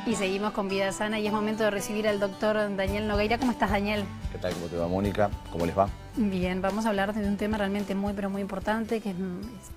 Y seguimos con Vida Sana y es momento de recibir al doctor Daniel Nogueira. ¿Cómo estás, Daniel? ¿Qué tal? ¿Cómo te va, Mónica? ¿Cómo les va? Bien, vamos a hablar de un tema realmente muy importante, que es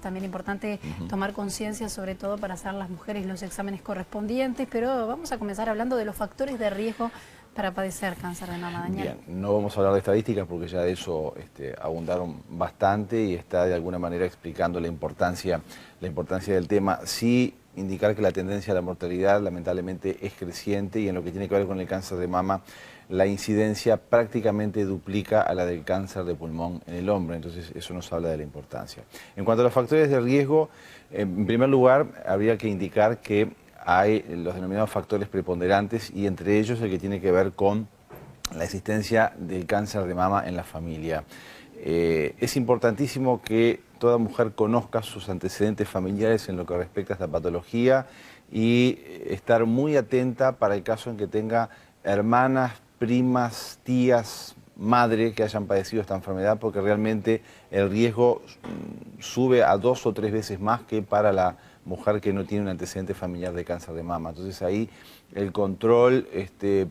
también importante tomar conciencia, sobre todo para hacer las mujeres los exámenes correspondientes, pero vamos a comenzar hablando de los factores de riesgo para padecer cáncer de mama, Daniel. Bien, no vamos a hablar de estadísticas porque ya de eso abundaron bastante y está de alguna manera explicando la importancia del tema. Sí, indicar que la tendencia a la mortalidad lamentablemente es creciente y en lo que tiene que ver con el cáncer de mama, la incidencia prácticamente duplica a la del cáncer de pulmón en el hombre, entonces eso nos habla de la importancia. En cuanto a los factores de riesgo, en primer lugar habría que indicar que hay los denominados factores preponderantes y entre ellos el que tiene que ver con la existencia del cáncer de mama en la familia. Es importantísimo que toda mujer conozca sus antecedentes familiares en lo que respecta a esta patología y estar muy atenta para el caso en que tenga hermanas, primas, tías, madre que hayan padecido esta enfermedad, porque realmente el riesgo sube a 2 o 3 veces más que para la mujer que no tiene un antecedente familiar de cáncer de mama. Entonces ahí el control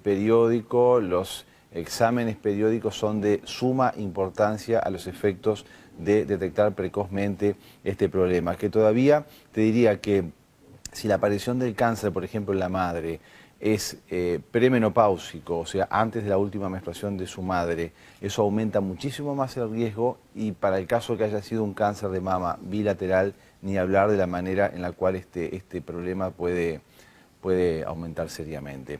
periódico, los exámenes periódicos son de suma importancia a los efectos de detectar precozmente este problema, que todavía te diría que si la aparición del cáncer, por ejemplo, en la madre, es premenopáusico, o sea, antes de la última menstruación de su madre, eso aumenta muchísimo más el riesgo y para el caso de que haya sido un cáncer de mama bilateral, ni hablar de la manera en la cual este problema puede aumentar seriamente.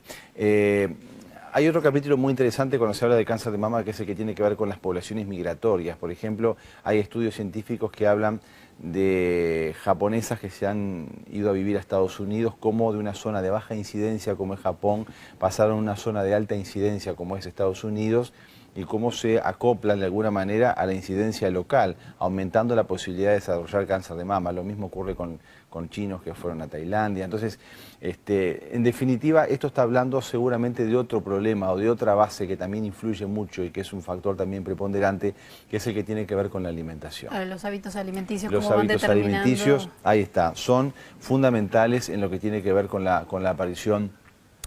Hay otro capítulo muy interesante cuando se habla de cáncer de mama, que es el que tiene que ver con las poblaciones migratorias. Por ejemplo, hay estudios científicos que hablan de japonesas que se han ido a vivir a Estados Unidos, como de una zona de baja incidencia como es Japón, pasaron a una zona de alta incidencia como es Estados Unidos, y cómo se acoplan de alguna manera a la incidencia local, aumentando la posibilidad de desarrollar cáncer de mama. Lo mismo ocurre con chinos que fueron a Tailandia. Entonces, en definitiva, esto está hablando seguramente de otro problema o de otra base que también influye mucho y que es un factor también preponderante, que es el que tiene que ver con la alimentación. Los hábitos alimenticios, los hábitos alimenticios, ahí está, son fundamentales en lo que tiene que ver con la aparición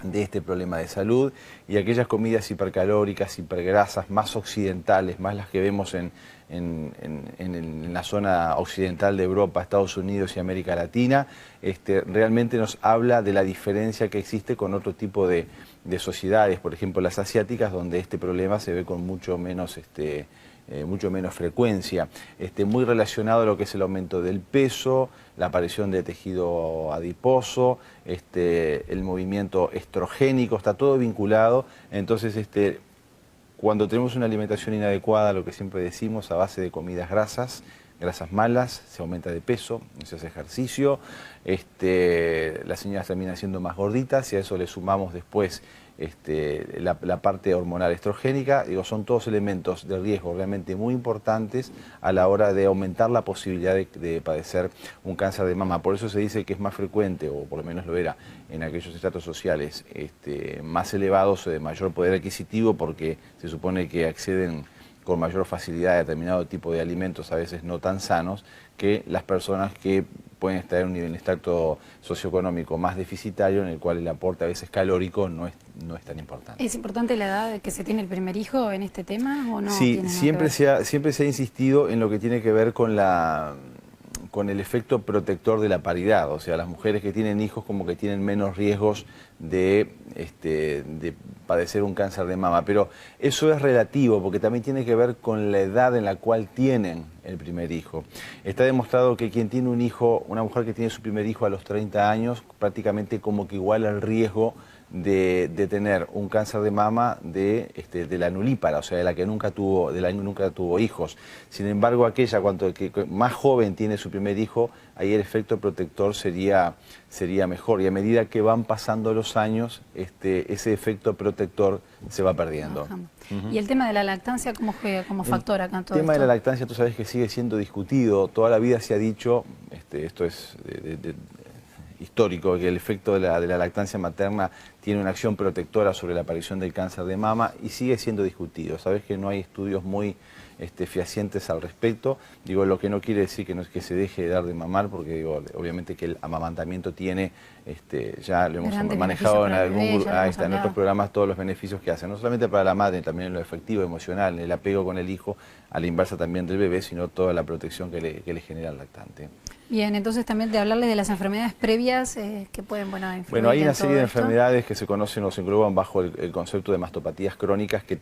de este problema de salud, y aquellas comidas hipercalóricas, hipergrasas, más occidentales, más las que vemos en la zona occidental de Europa, Estados Unidos y América Latina, realmente nos habla de la diferencia que existe con otro tipo de sociedades, por ejemplo las asiáticas, donde este problema se ve con mucho menos frecuencia, muy relacionado a lo que es el aumento del peso, la aparición de tejido adiposo, el movimiento estrogénico, está todo vinculado. Entonces, cuando tenemos una alimentación inadecuada, lo que siempre decimos, a base de comidas grasas malas, se aumenta de peso, se hace ejercicio, las señoras terminan siendo más gorditas y a eso le sumamos después la parte hormonal estrogénica. Digo, son todos elementos de riesgo realmente muy importantes a la hora de aumentar la posibilidad de padecer un cáncer de mama. Por eso se dice que es más frecuente, o por lo menos lo era, en aquellos estratos sociales más elevados o de mayor poder adquisitivo, porque se supone que acceden con mayor facilidad a determinado tipo de alimentos, a veces no tan sanos, que las personas que pueden estar en un nivel de estrato socioeconómico más deficitario, en el cual el aporte a veces calórico no es tan importante. ¿Es importante la edad que se tiene el primer hijo en este tema o no? Sí, siempre se ha insistido en lo que tiene que ver con el efecto protector de la paridad, o sea, las mujeres que tienen hijos como que tienen menos riesgos de padecer un cáncer de mama, pero eso es relativo porque también tiene que ver con la edad en la cual tienen el primer hijo. Está demostrado que quien tiene un hijo, una mujer que tiene su primer hijo a los 30 años, prácticamente como que iguala el riesgo de tener un cáncer de mama de la nulípara, o sea, de la que nunca tuvo hijos. Sin embargo, aquella que más joven tiene su primer hijo, ahí el efecto protector sería mejor, y a medida que van pasando los años, ese efecto protector se va perdiendo. ¿Y el tema de la lactancia cómo juega como factor acá en todo esto? El tema de la lactancia, tú sabes que sigue siendo discutido, toda la vida se ha dicho, esto es histórico, que el efecto de la lactancia materna tiene una acción protectora sobre la aparición del cáncer de mama y sigue siendo discutido. Sabes que no hay estudios muy fehacientes al respecto. Digo, lo que no quiere decir que, no es que se deje de dar de mamar, porque digo, obviamente que el amamantamiento tiene, ya lo hemos manejado en otros programas, todos los beneficios que hace, no solamente para la madre, también en lo efectivo, emocional, en el apego con el hijo, a la inversa también del bebé, sino toda la protección que le genera el lactante. Bien, entonces también de hablarles de las enfermedades previas que pueden, influir. Bueno, hay una serie de enfermedades que se conocen o se engloban bajo el concepto de mastopatías crónicas que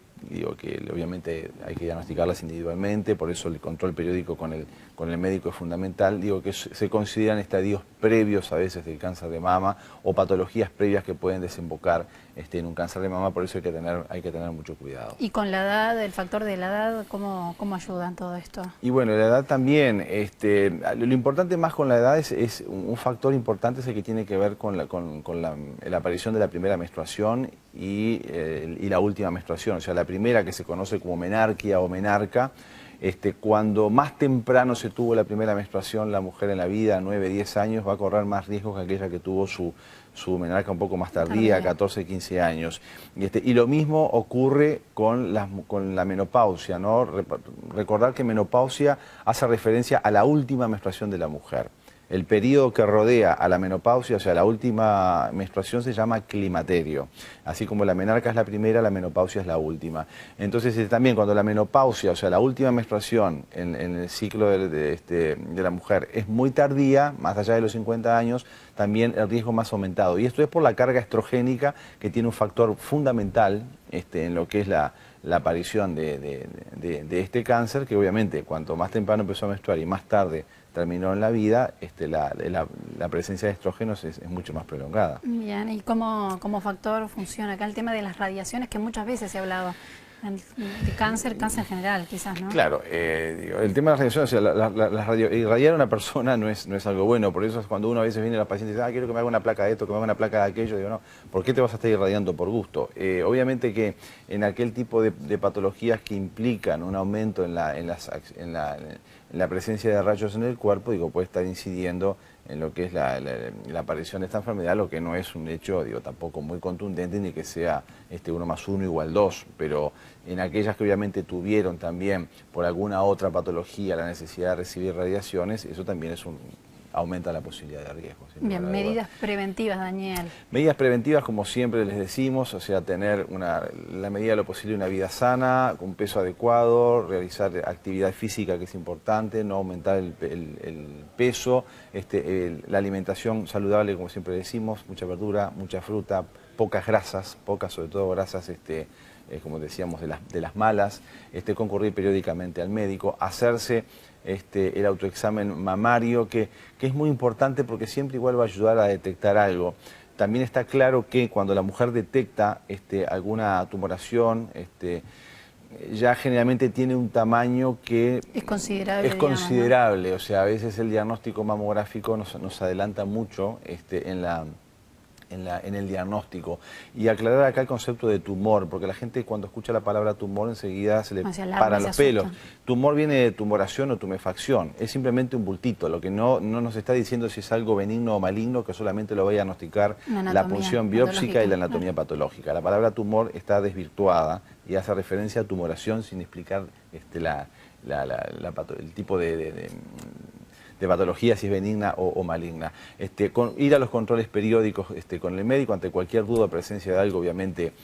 obviamente hay que diagnosticarlas individualmente, por eso el control periódico con el médico es fundamental. Digo que se consideran estadios previos a veces del cáncer de mama o patologías previas que pueden desembocar en un cáncer de mama, por eso hay que tener mucho cuidado. ¿Y con la edad, el factor de la edad, cómo ayuda en todo esto? Y bueno, la edad también, lo importante más con la edad es un factor importante es el que tiene que ver con la aparición de la primera menstruación y la última menstruación, o sea, la primera que se conoce como menarquia o menarca. Cuando más temprano se tuvo la primera menstruación, la mujer en la vida, 9, 10 años, va a correr más riesgos que aquella que tuvo su menarca un poco más tardía, 14, 15 años. Y lo mismo ocurre con la menopausia, ¿no? Recordar que menopausia hace referencia a la última menstruación de la mujer. El periodo que rodea a la menopausia, o sea, la última menstruación, se llama climaterio. Así como la menarca es la primera, la menopausia es la última. Entonces, también cuando la menopausia, o sea, la última menstruación en el ciclo de la mujer es muy tardía, más allá de los 50 años, también el riesgo más aumentado. Y esto es por la carga estrogénica, que tiene un factor fundamental en lo que es la aparición de este cáncer, que obviamente cuanto más temprano empezó a menstruar y más tarde terminó en la vida, la presencia de estrógenos es mucho más prolongada. Bien, ¿y cómo factor funciona acá el tema de las radiaciones, que muchas veces se ha hablado de cáncer general, quizás, ¿no? Claro, el tema de las radiaciones, o sea, irradiar a una persona no es algo bueno, por eso es cuando uno a veces viene a los pacientes y dice, quiero que me haga una placa de esto, que me haga una placa de aquello, digo, no, ¿por qué te vas a estar irradiando por gusto? Obviamente que en aquel tipo de patologías que implican un aumento en la presencia de rayos en el cuerpo, puede estar incidiendo en lo que es la aparición de esta enfermedad, lo que no es un hecho, tampoco muy contundente, ni que sea 1 más 1 igual 2, pero en aquellas que obviamente tuvieron también por alguna otra patología la necesidad de recibir radiaciones, eso también aumenta la posibilidad de riesgo. Bien, medidas preventivas, Daniel. Medidas preventivas, como siempre les decimos, o sea, tener la medida de lo posible una vida sana, con peso adecuado, realizar actividad física, que es importante, no aumentar el peso, la alimentación saludable, como siempre decimos, mucha verdura, mucha fruta, pocas grasas, sobre todo grasas, como decíamos, de las malas, concurrir periódicamente al médico, hacerse el autoexamen mamario, que es muy importante porque siempre igual va a ayudar a detectar algo. También está claro que cuando la mujer detecta alguna tumoración, ya generalmente tiene un tamaño que es considerable. Es considerable, digamos, ¿no? O sea, a veces el diagnóstico mamográfico nos adelanta mucho en el diagnóstico. Y aclarar acá el concepto de tumor, porque la gente cuando escucha la palabra tumor enseguida se le paran los pelos. Tumor viene de tumoración o tumefacción, es simplemente un bultito, lo que no nos está diciendo si es algo benigno o maligno, que solamente lo va a diagnosticar la punción biópsica y la anatomía patológica. La palabra tumor está desvirtuada y hace referencia a tumoración sin explicar el tipo de patología, si es benigna o maligna. Ir a los controles periódicos con el médico ante cualquier duda o presencia de algo, obviamente,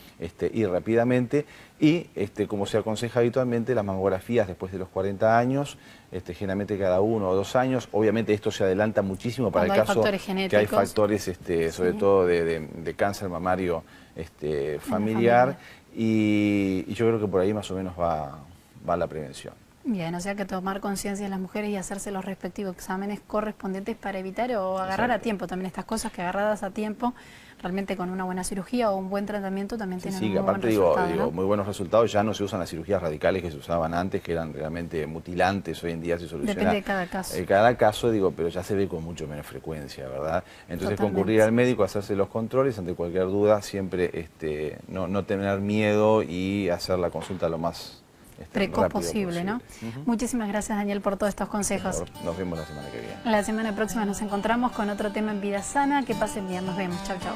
ir rápidamente. Y, como se aconseja habitualmente, las mamografías después de los 40 años, generalmente cada 1 o 2 años. Obviamente esto se adelanta muchísimo para el caso que hay factores, sobre todo de cáncer mamario familiar. Y yo creo que por ahí más o menos va la prevención. Bien, o sea que tomar conciencia de las mujeres y hacerse los respectivos exámenes correspondientes para evitar o agarrar a tiempo también estas cosas, que agarradas a tiempo, realmente con una buena cirugía o un buen tratamiento también tienen un muy buen resultado, ¿no? Muy buenos resultados. Ya no se usan las cirugías radicales que se usaban antes, que eran realmente mutilantes. Hoy en día se soluciona. Depende de cada caso. Cada caso, pero ya se ve con mucho menos frecuencia, ¿verdad? Entonces concurrir al médico, hacerse los controles, ante cualquier duda, siempre no tener miedo y hacer la consulta lo más precoz posible, ¿no? Muchísimas gracias, Daniel, por todos estos consejos. Nos vemos la semana que viene. La semana próxima nos encontramos con otro tema en Vida Sana. Que pasen bien, nos vemos. Chau, chau.